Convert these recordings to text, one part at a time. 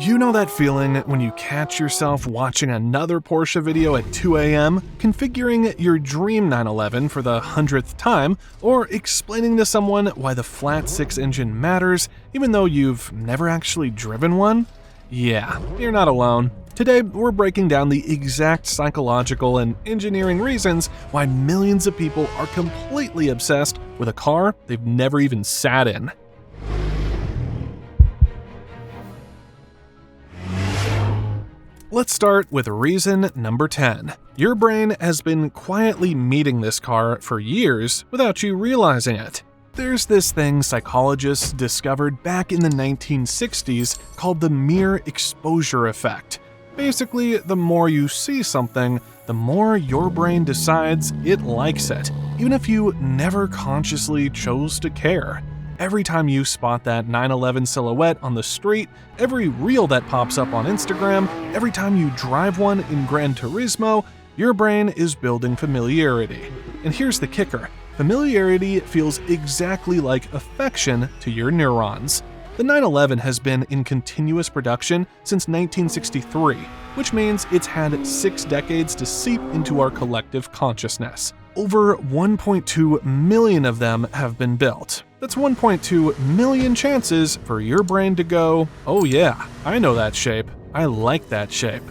You know that feeling when you catch yourself watching another Porsche video at 2 a.m., configuring your dream 911 for the 100th time, or explaining to someone why the flat 6 engine matters even though you've never actually driven one? Yeah, you're not alone. Today, we're breaking down the exact psychological and engineering reasons why millions of people are completely obsessed with a car they've never even sat in. Let's start with reason number 10. Your brain has been quietly meeting this car for years without you realizing it. There's this thing psychologists discovered back in the 1960s called the mere exposure effect. Basically, the more you see something, the more your brain decides it likes it, even if you never consciously chose to care. Every time you spot that 911 silhouette on the street, every reel that pops up on Instagram, every time you drive one in Gran Turismo, your brain is building familiarity. And here's the kicker: familiarity feels exactly like affection to your neurons. The 911 has been in continuous production since 1963, which means it's had 6 decades to seep into our collective consciousness. Over 1.2 million of them have been built. That's 1.2 million chances for your brain to go, "Oh yeah, I know that shape. I like that shape."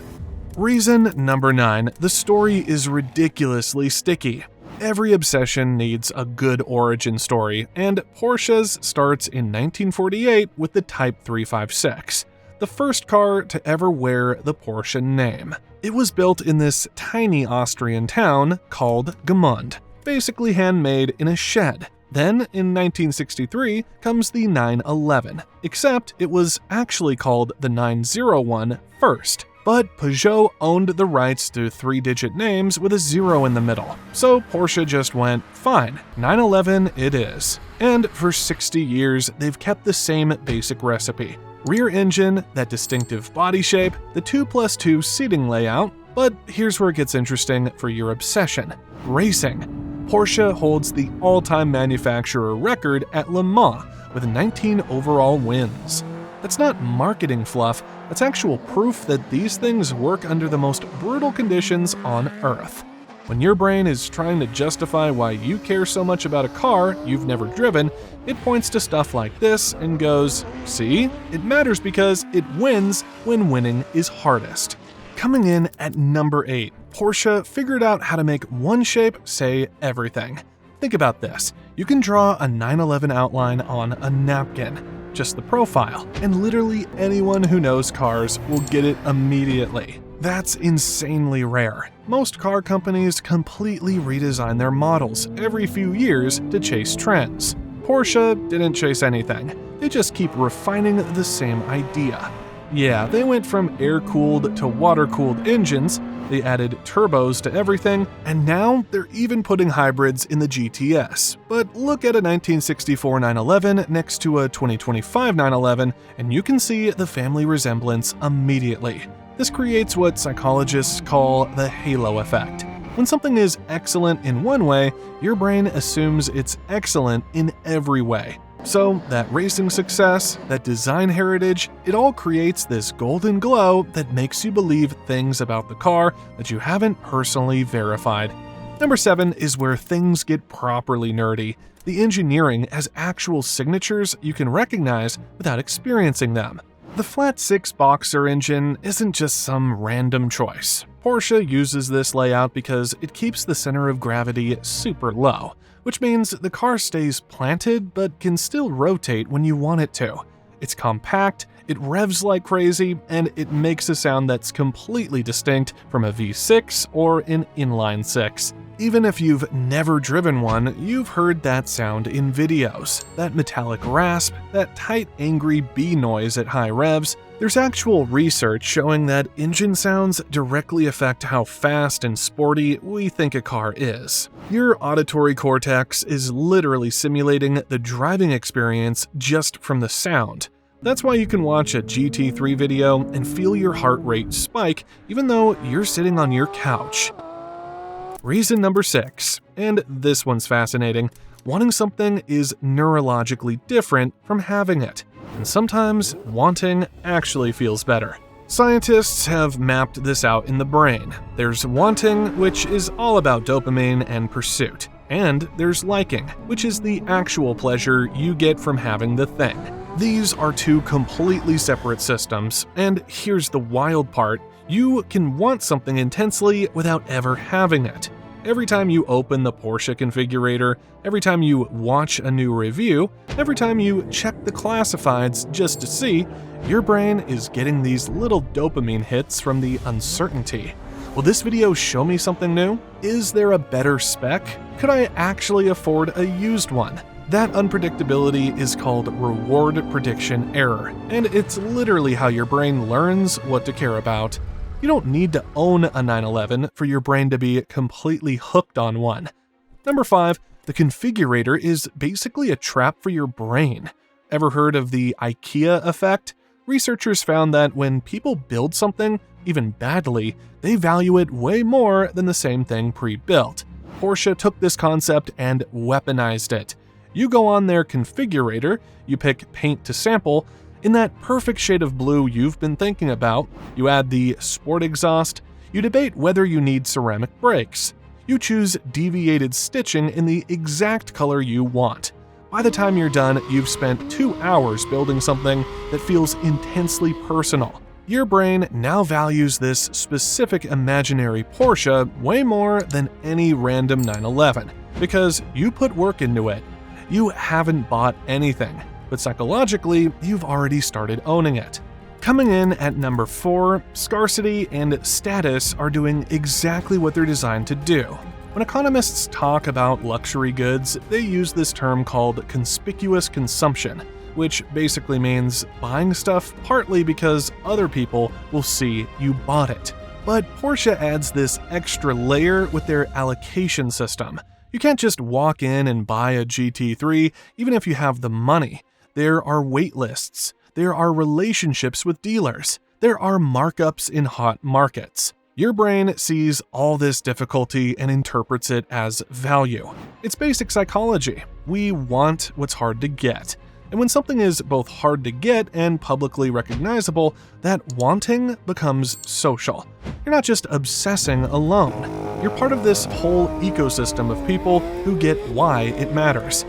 Reason number 9, the story is ridiculously sticky. Every obsession needs a good origin story, and Porsche's starts in 1948 with the Type 356, the first car to ever wear the Porsche name. It was built in this tiny Austrian town called Gmund, basically handmade in a shed. Then, in 1963, comes the 911, except it was actually called the 901 first. But Peugeot owned the rights to 3-digit names with a 0 in the middle, so Porsche just went, fine, 911 it is. And for 60 years, they've kept the same basic recipe. Rear engine, that distinctive body shape, the 2+2 seating layout. But here's where it gets interesting for your obsession: racing. Porsche holds the all-time manufacturer record at Le Mans with 19 overall wins. That's not marketing fluff, that's actual proof that these things work under the most brutal conditions on Earth. When your brain is trying to justify why you care so much about a car you've never driven, it points to stuff like this and goes, see, it matters because it wins when winning is hardest. Coming in at number 8, Porsche figured out how to make one shape say everything. Think about this. You can draw a 911 outline on a napkin, just the profile, and literally anyone who knows cars will get it immediately. That's insanely rare. Most car companies completely redesign their models every few years to chase trends. Porsche didn't chase anything. They just keep refining the same idea. Yeah, they went from air-cooled to water-cooled engines, they added turbos to everything, and now they're even putting hybrids in the GTS. But look at a 1964 911 next to a 2025 911, and you can see the family resemblance immediately. This creates what psychologists call the halo effect. When something is excellent in one way, your brain assumes it's excellent in every way. So that racing success, that design heritage, it all creates this golden glow that makes you believe things about the car that you haven't personally verified. Number 7 is where things get properly nerdy. The engineering has actual signatures you can recognize without experiencing them. The flat 6 boxer engine isn't just some random choice. Porsche uses this layout because it keeps the center of gravity super low, which means the car stays planted but can still rotate when you want it to. It's compact, it revs like crazy, and it makes a sound that's completely distinct from a V6 or an inline 6. Even if you've never driven one, you've heard that sound in videos. That metallic rasp, that tight, angry B noise at high revs. There's actual research showing that engine sounds directly affect how fast and sporty we think a car is. Your auditory cortex is literally simulating the driving experience just from the sound. That's why you can watch a GT3 video and feel your heart rate spike even though you're sitting on your couch. Reason number 6, and this one's fascinating. Wanting something is neurologically different from having it. and sometimes wanting actually feels better. Scientists have mapped this out in the brain. There's wanting, which is all about dopamine and pursuit, and there's liking, which is the actual pleasure you get from having the thing. These are two completely separate systems, and here's the wild part: you can want something intensely without ever having it. Every time you open the Porsche configurator, every time you watch a new review, every time you check the classifieds just to see, your brain is getting these little dopamine hits from the uncertainty. Will this video show me something new? Is there a better spec? Could I actually afford a used one? That unpredictability is called reward prediction error, and it's literally how your brain learns what to care about. You don't need to own a 911 for your brain to be completely hooked on one. Number 5, the configurator is basically a trap for your brain. Ever heard of the IKEA effect? Researchers found that when people build something, even badly, they value it way more than the same thing pre-built. Porsche took this concept and weaponized it. You go on their configurator, you pick paint to sample, in that perfect shade of blue you've been thinking about, you add the sport exhaust, you debate whether you need ceramic brakes. You choose deviated stitching in the exact color you want. By the time you're done, you've spent 2 hours building something that feels intensely personal. Your brain now values this specific imaginary Porsche way more than any random 911, because you put work into it. You haven't bought anything, but psychologically, you've already started owning it. Coming in at number 4, scarcity and status are doing exactly what they're designed to do. When economists talk about luxury goods, they use this term called conspicuous consumption, which basically means buying stuff partly because other people will see you bought it. But Porsche adds this extra layer with their allocation system. You can't just walk in and buy a GT3 even if you have the money. There are wait lists. There are relationships with dealers. There are markups in hot markets. Your brain sees all this difficulty and interprets it as value. It's basic psychology. We want what's hard to get. And when something is both hard to get and publicly recognizable, that wanting becomes social. You're not just obsessing alone. You're part of this whole ecosystem of people who get why it matters.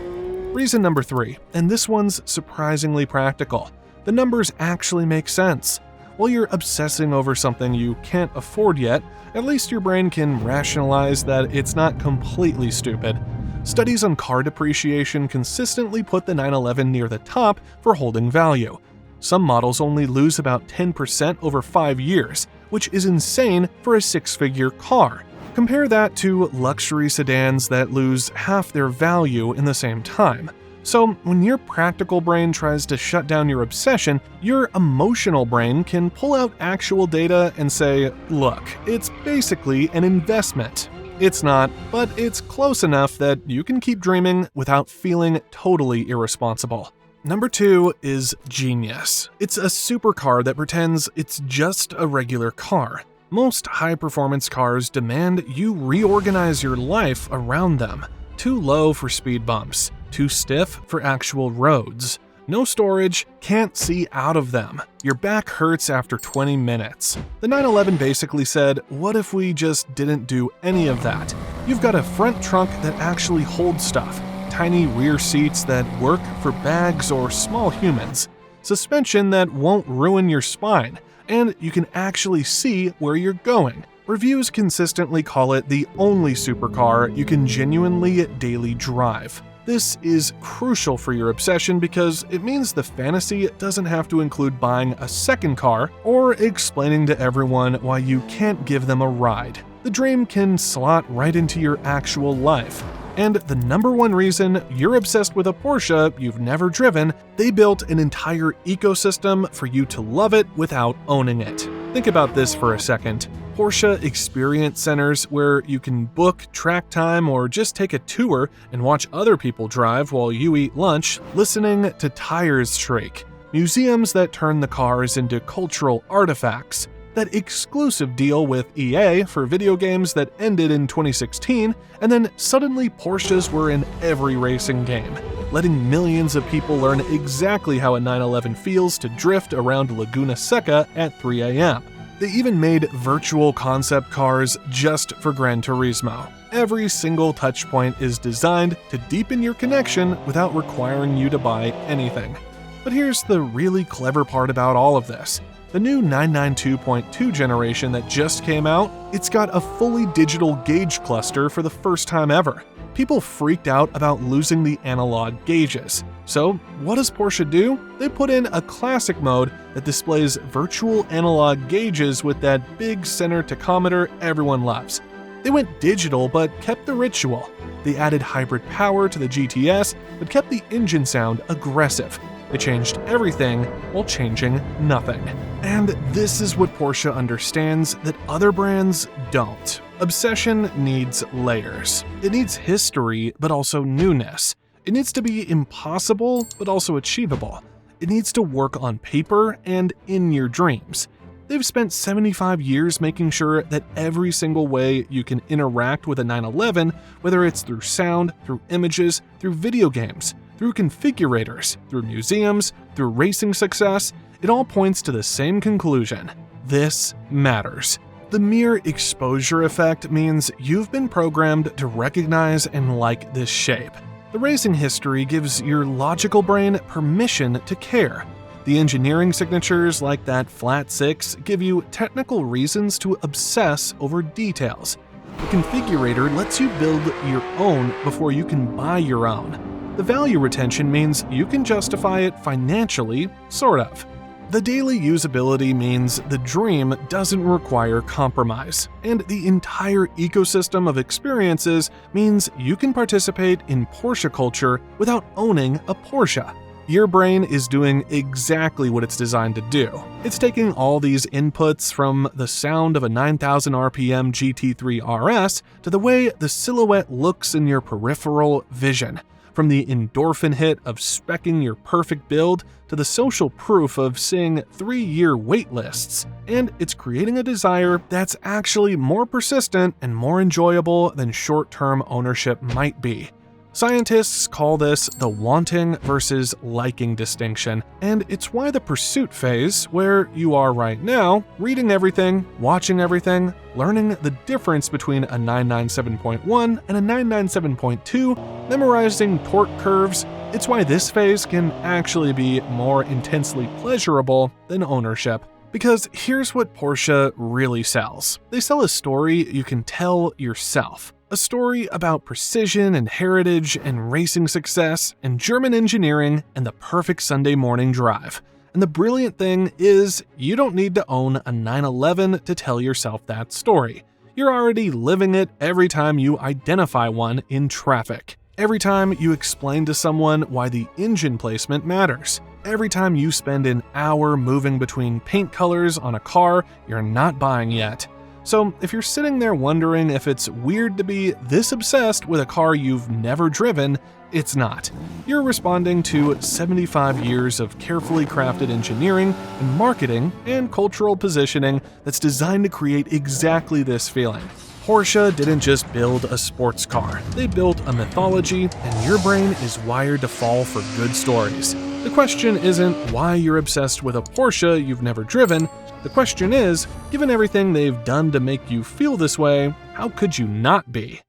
Reason number 3, and this one's surprisingly practical. The numbers actually make sense. While you're obsessing over something you can't afford yet, at least your brain can rationalize that it's not completely stupid. Studies on car depreciation consistently put the 911 near the top for holding value. Some models only lose about 10% over 5 years, which is insane for a 6-figure car. Compare that to luxury sedans that lose half their value in the same time. So when your practical brain tries to shut down your obsession, your emotional brain can pull out actual data and say, look, it's basically an investment. It's not, but it's close enough that you can keep dreaming without feeling totally irresponsible. Number 2 is genius. It's a supercar that pretends it's just a regular car. Most high-performance cars demand you reorganize your life around them. Too low for speed bumps, too stiff for actual roads. No storage, can't see out of them. Your back hurts after 20 minutes. The 911 basically said, what if we just didn't do any of that? You've got a front trunk that actually holds stuff, tiny rear seats that work for bags or small humans, suspension that won't ruin your spine, and you can actually see where you're going. Reviews consistently call it the only supercar you can genuinely daily drive. This is crucial for your obsession because it means the fantasy doesn't have to include buying a second car or explaining to everyone why you can't give them a ride. The dream can slot right into your actual life. And the number one reason you're obsessed with a Porsche you've never driven, they built an entire ecosystem for you to love it without owning it. Think about this for a second. Porsche experience centers where you can book track time or just take a tour and watch other people drive while you eat lunch, listening to tires shriek. Museums that turn the cars into cultural artifacts. that exclusive deal with EA for video games that ended in 2016, and then suddenly Porsches were in every racing game, letting millions of people learn exactly how a 911 feels to drift around Laguna Seca at 3 a.m. They even made virtual concept cars just for Gran Turismo. Every single touchpoint is designed to deepen your connection without requiring you to buy anything. But here's the really clever part about all of this. The new 992.2 generation that just came out, it's got a fully digital gauge cluster for the first time ever. People freaked out about losing the analog gauges. So what does Porsche do? They put in a classic mode that displays virtual analog gauges with that big center tachometer everyone loves. They went digital but kept the ritual. They added hybrid power to the GTS but kept the engine sound aggressive. They changed everything while changing nothing. And this is what Porsche understands that other brands don't. Obsession needs layers. It needs history, but also newness. It needs to be impossible, but also achievable. It needs to work on paper and in your dreams. They've spent 75 years making sure that every single way you can interact with a 911, whether it's through sound, through images, through video games, through configurators, through museums, through racing success, it all points to the same conclusion. This matters. The mere exposure effect means you've been programmed to recognize and like this shape. The racing history gives your logical brain permission to care. The engineering signatures like that flat 6 give you technical reasons to obsess over details. The configurator lets you build your own before you can buy your own. The value retention means you can justify it financially, sort of. The daily usability means the dream doesn't require compromise, and the entire ecosystem of experiences means you can participate in Porsche culture without owning a Porsche. Your brain is doing exactly what it's designed to do. It's taking all these inputs from the sound of a 9,000 RPM GT3 RS to the way the silhouette looks in your peripheral vision. From the endorphin hit of speccing your perfect build to the social proof of seeing 3-year wait lists, and it's creating a desire that's actually more persistent and more enjoyable than short-term ownership might be. Scientists call this the wanting versus liking distinction, and it's why the pursuit phase, where you are right now, reading everything, watching everything, learning the difference between a 997.1 and a 997.2, memorizing torque curves, it's why this phase can actually be more intensely pleasurable than ownership. Because here's what Porsche really sells. They sell a story you can tell yourself. A story about precision and heritage and racing success and German engineering and the perfect Sunday morning drive. And the brilliant thing is, you don't need to own a 911 to tell yourself that story. You're already living it every time you identify one in traffic. Every time you explain to someone why the engine placement matters. Every time you spend an hour moving between paint colors on a car you're not buying yet. So if you're sitting there wondering if it's weird to be this obsessed with a car you've never driven, it's not. You're responding to 75 years of carefully crafted engineering and marketing and cultural positioning that's designed to create exactly this feeling. Porsche didn't just build a sports car, they built a mythology, and your brain is wired to fall for good stories. The question isn't why you're obsessed with a Porsche you've never driven. The question is, given everything they've done to make you feel this way, how could you not be?